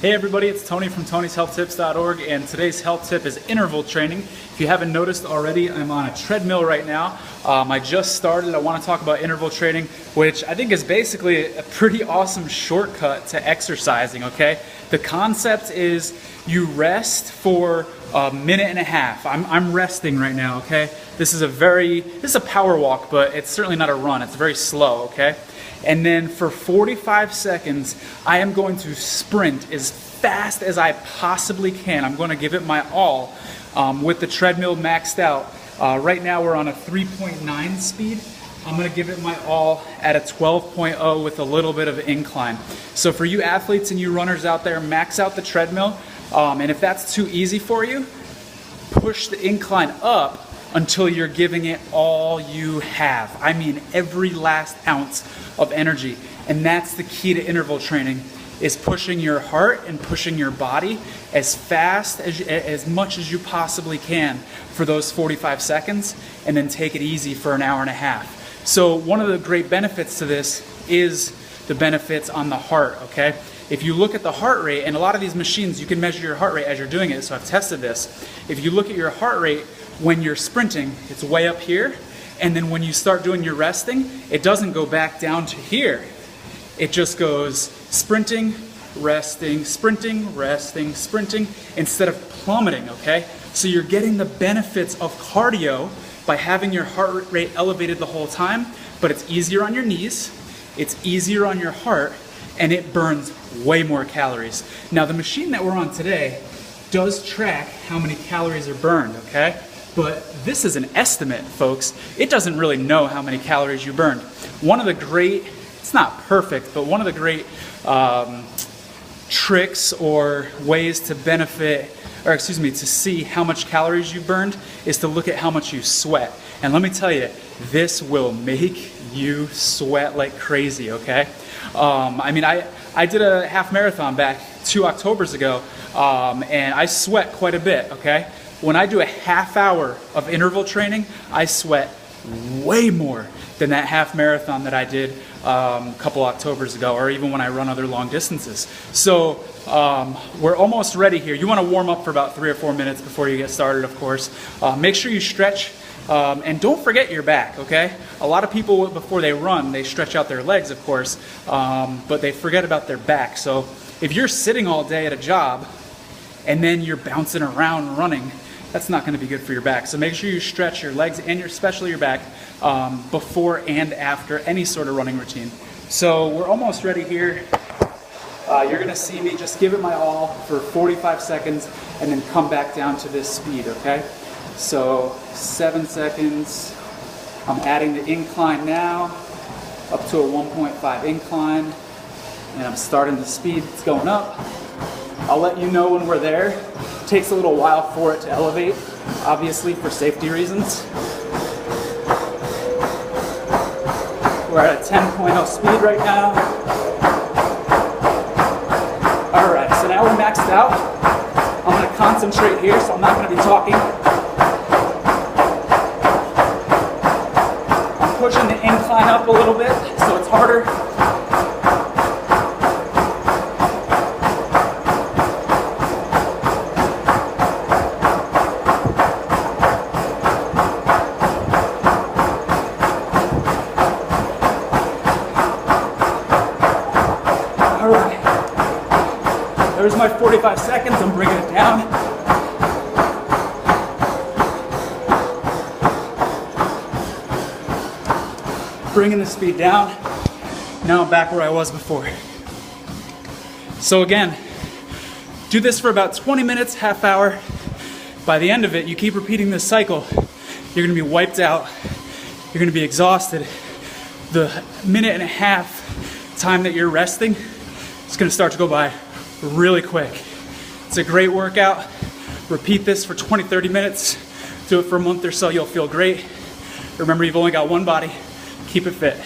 Hey everybody, it's Tony from Tony'sHealthTips.org, and today's health tip is interval training. If you haven't noticed already, I'm on a treadmill right now. I just started. I want to talk about interval training, which I think is basically a pretty awesome shortcut to exercising, okay? The concept is you rest for a minute and a half. I'm resting right now, okay? This is a power walk, but it's certainly not a run. It's very slow, okay? And then for 45 seconds, I am going to sprint as fast as I possibly can. I'm going to give it my all with the treadmill maxed out. Right now we're on a 3.9 speed. I'm going to give it my all at a 12.0 with a little bit of incline. So for you athletes and you runners out there, max out the treadmill. And if that's too easy for you, push the incline up until you're giving it all you have. I mean every last ounce of energy. And that's the key to interval training, is pushing your heart and pushing your body as fast as much as you possibly can for those 45 seconds, and then take it easy for an hour and a half. So one of the great benefits to this is the benefits on the heart, okay? If you look at the heart rate, and a lot of these machines, you can measure your heart rate as you're doing it, so I've tested this. If you look at your heart rate when you're sprinting, it's way up here, and then when you start doing your resting, it doesn't go back down to here. It just goes sprinting, resting, sprinting, resting, sprinting, instead of plummeting, okay? So you're getting the benefits of cardio by having your heart rate elevated the whole time, but it's easier on your knees, it's easier on your heart, and it burns way more calories. Now the machine that we're on today does track how many calories are burned, okay? But this is an estimate, folks. It doesn't really know how many calories you burned. One of the great, it's not perfect, but one of the great tricks or ways to to see how much calories you burned is to look at how much you sweat. And let me tell you, this will make you sweat like crazy, okay? I did a half marathon back 2 Octobers ago, and I sweat quite a bit, okay? When I do a half hour of interval training, I sweat way more than that half marathon that I did a couple Octobers ago, or even when I run other long distances. So we're almost ready here. You want to warm up for about 3 or 4 minutes before you get started, of course. Make sure you stretch, and don't forget your back, okay? A lot of people, before they run, they stretch out their legs, of course, but they forget about their back. So if you're sitting all day at a job, and then you're bouncing around running, that's not going to be good for your back. So make sure you stretch your legs and especially your back before and after any sort of running routine. So we're almost ready here. You're going to see me just give it my all for 45 seconds and then come back down to this speed, okay? So 7 seconds. I'm adding the incline now up to a 1.5 incline, and I'm starting the speed. It's going up. I'll let you know when we're there. It takes a little while for it to elevate, obviously for safety reasons. We're at a 10.0 speed right now. All right, so now we're maxed out. I'm gonna concentrate here, so I'm not gonna be talking. I'm pushing the incline up a little bit, so it's harder. All right, there's my 45 seconds. I'm bringing it down. Bringing the speed down. Now I'm back where I was before. So again, do this for about 20 minutes, half hour. By the end of it, you keep repeating this cycle, you're gonna be wiped out. You're gonna be exhausted. The minute and a half time that you're resting, it's going to start to go by really quick. It's a great workout. Repeat this for 20-30 minutes. Do it for a month or so. You'll feel great. Remember, you've only got one body. Keep it fit.